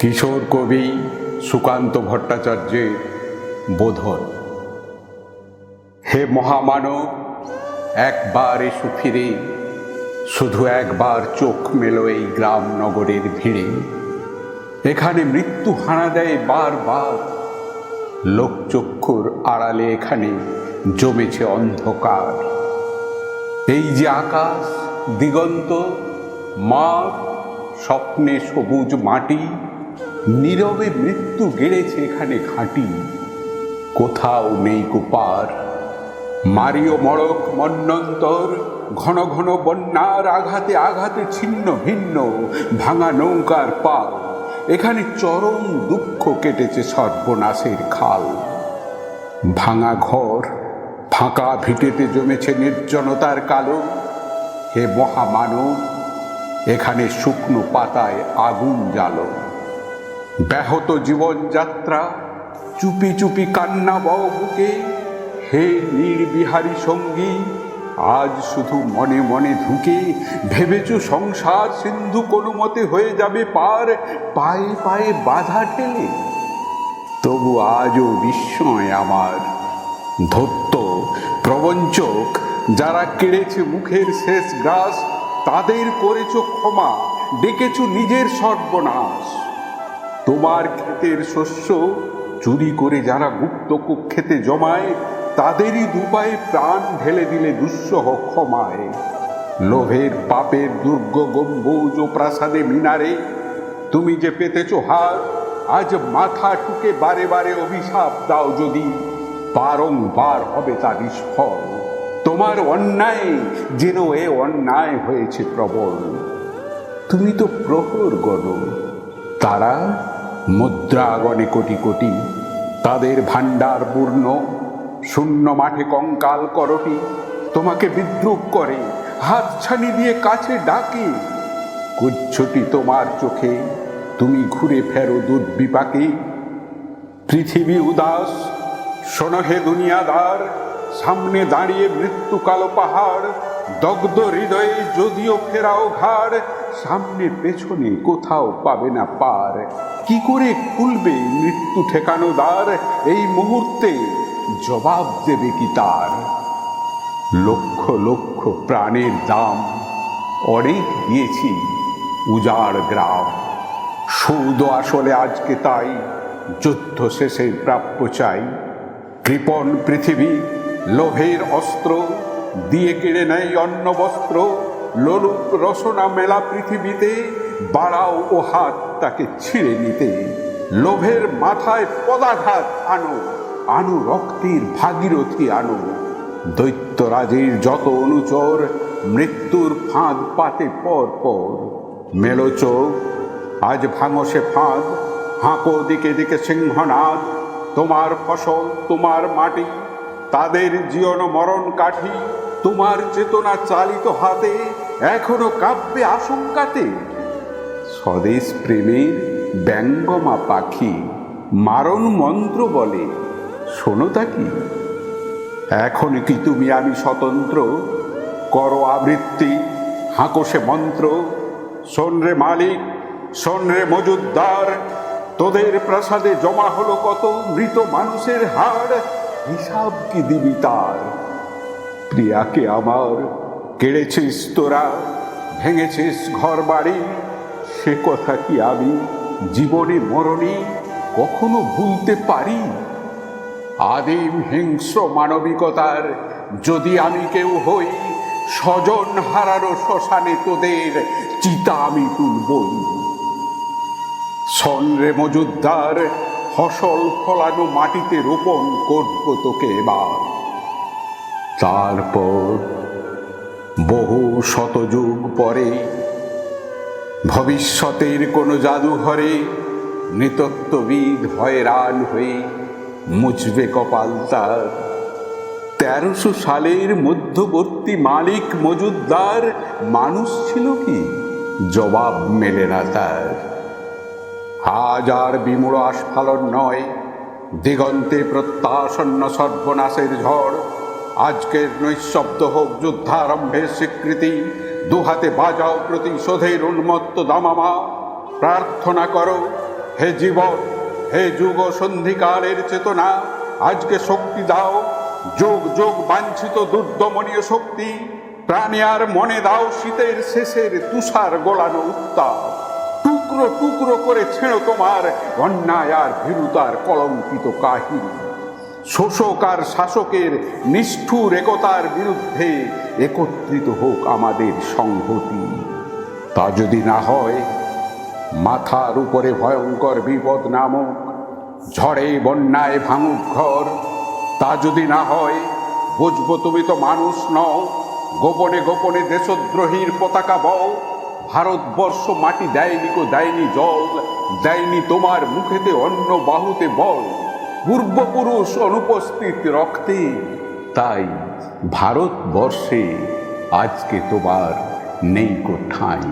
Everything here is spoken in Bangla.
কিশোর কবি সুকান্ত ভট্টাচার্যের বোধন। হে মহামানব, একবার এসো ফিরে, শুধু একবার চোখ মেলো এই গ্রাম নগরের ভিড়ে। এখানে মৃত্যু হানা দেয় বারবার, লোকচক্ষুর আড়ালে এখানে জমেছে অন্ধকার। এই যে আকাশ, দিগন্ত, মাঠ, স্বপ্নে সবুজ মাটি, নীরবে মৃত্যু গেড়েছে এখানে ঘাঁটি। কোথাও নেই কুপার, মারিও মড়ক মন্বন্তর, ঘন ঘন বন্যার আঘাতে আঘাতে ছিন্ন ভিন্ন ভাঙা নৌকার পাল। এখানে চরম দুঃখ কেটেছে সর্বনাশের খাল। ভাঙা ঘর, ফাঁকা ভিটেতে জমেছে নির্জনতার কালো। হে মহামানব, এখানে শুকনো পাতায় আগুন জ্বালো। ব্যাহত জীবনযাত্রা, চুপি চুপি কান্না বও বুকে। হে নির্বিহারী সঙ্গী, আজ শুধু মনে মনে ঢুকে ভেবেছ সংসার সিন্ধু কোনো মতে হয়ে যাবে পার, পায়ে পায়ে বাধা ঠেলে। তবু আজও বিস্ময় আমার, ধত্ত প্রবঞ্চক যারা কেড়েছে মুখের শেষ গ্রাস, তাদের করেছ ক্ষমা, ডেকেছ নিজের সর্বনাশ। তোমার ক্ষেতের শস্য চুরি করে যারা গুপ্ত কুক্ষেতে জমায়, তাদেরই দুপায়ে প্রাণ ঢেলে দিলে দুঃসহ ক্ষমায়। লোভের পাপের দুর্গ গম্বুজ ও প্রাসাদে মিনারে তুমি যে পেতেছ হার, আজ মাথা ঠুকে বারে বারে অভিশাপ দাও যদি, বারংবার হবে তা নিষ্ফল। তোমার অন্যায় যেন এ অন্যায় হয়েছে প্রবল। তুমি তো প্রহর গণ, তারা মুদ্রা গণে কোটি কোটি। তাদের ভাণ্ডার পূর্ণ, শূন্য মাঠে কঙ্কাল করটি। তোমাকে বিদ্রুপ করে, হাতছানি দিয়ে কাছে ডাকে। কুচ্ছটি তোমার চোখে, তুমি ঘুরে ফেরো দুর্বিপাকে। পৃথিবী উদাস, শোনো হে দুনিয়াদার, সামনে দাঁড়িয়ে মৃত্যু কালো পাহাড়। দগ্ধ হৃদয়ে যদিও ফেরাও ঘাড়, সামনে পেছনে কোথাও পাবে না পার। কি করে খুলবে মৃত্যু ঠেকানো দ্বার, এই মুহূর্তে জবাব দেবে কি তার? লক্ষ লক্ষ প্রাণের দাম অনেক দিয়েছি উজাড় গ্রাম। সৌদ আসলে আজকে তাই যুদ্ধ শেষে প্রাপ্য চাই। কৃপণ পৃথিবী লোভের অস্ত্র দিয়ে কেড়ে নেয় অন্ন বস্ত্র। লোলুপ রসনা মেলা পৃথিবীতে, বাড়াও ও হাত তাকে ছিঁড়ে নিতে। লোভের মাথায় পদাঘাত আনো, আনো রক্তের ভাগীরথী আনো। দৈত্যরাজের যত অনুচর মৃত্যুর ফাঁদ পাতে পর পর। মেলো চোখ, আজ ভাঙো সে ফাঁদ, হাঁকো দিকে দিকে সিংহনাদ। তোমার ফসল, তোমার মাটি, তাদের জীবন মরণ কাঠি। তোমার চেতনা চালিত হাতে এখনো কাব্যে আশঙ্কাতে। স্বদেশ প্রেমের ব্যঙ্গমা পাখি মারণ মন্ত্র বলে, শোনো তা কি? এখন কি তুমি আমি স্বতন্ত্র? করো আবৃত্তি, হাঁকো সে মন্ত্র। শোন রে মালিক, শোন রে মজুদ্দার, তোদের প্রাসাদে জমা হলো কত মৃত মানুষের হাড়, হিসাব কি দিবি তার? প্রিয়াকে আমার কেড়েছিস তোরা, ভেঙেছিস ঘর বাড়ি, সে কথা কি আমি জীবনে মরণে কখনো ভুলতে পারি? আদিম হিংস্র মানবিকতার যদি আমি কেউ হই, স্বজন হারানো শ্মশানে তোদের চিতা আমি তুলবই। শোন রে মজুদ্দার, ফসল ফলানো মাটিতে রোপণ করব তোকে এবার। তারপর বহু শতযুগ পরে ভবিষ্যতের কোনো জাদুঘরে নৃতত্ত্ববিদ হয়রান হয়ে মুছবে কপাল তার। 1300 সালের মধ্যবর্তী মালিক মজুদ্দার মানুষ ছিল কি? জবাব মেলে না তার। আজ আর বিমূঢ় আস্ফালন নয়, দিগন্তে প্রত্যাসন্ন সর্বনাশের ঝড়। আজকের নৈশব্দ হোক যুদ্ধারম্ভের স্বীকৃতি। দুহাতে বাজাও প্রতিশোধের উন্মত্ত দামামা। প্রার্থনা করো হে জীবন, হে যুগ সন্ধিকালের চেতনা, আজকে শক্তি দাও, যোগ যোগ বাঞ্ছিত দুর্দমনীয় শক্তি। প্রাণে আর মনে দাও শীতের শেষের তুষার গোলানো উত্তাপ। টুকরো টুকরো করে ছেড়ো তোমার অন্যায় আর ভীরুতার কলঙ্কিত কাহিনী। শোষক আর শাসকের নিষ্ঠুর একতার বিরুদ্ধে একত্রিত হোক আমাদের সংহতি। তা যদি না হয়, মাথার উপরে ভয়ঙ্কর বিপদ নামক ঝড়ে বন্যায় ভাঙুক ঘর। তা যদি না হয়, বুঝবো তুমি তো মানুষ নও, গোপনে গোপনে দেশদ্রোহীর পতাকা বও। ভারতবর্ষ মাটি দেয়নি কো দেয়নি জল, দেয়নি তোমার মুখেতে অন্য বাহুতে বল। পূর্বপুরুষ অনুপস্থিত রক্তে, তাই ভারতবর্ষে আজকে তোমার নেই কো ঠাঁই।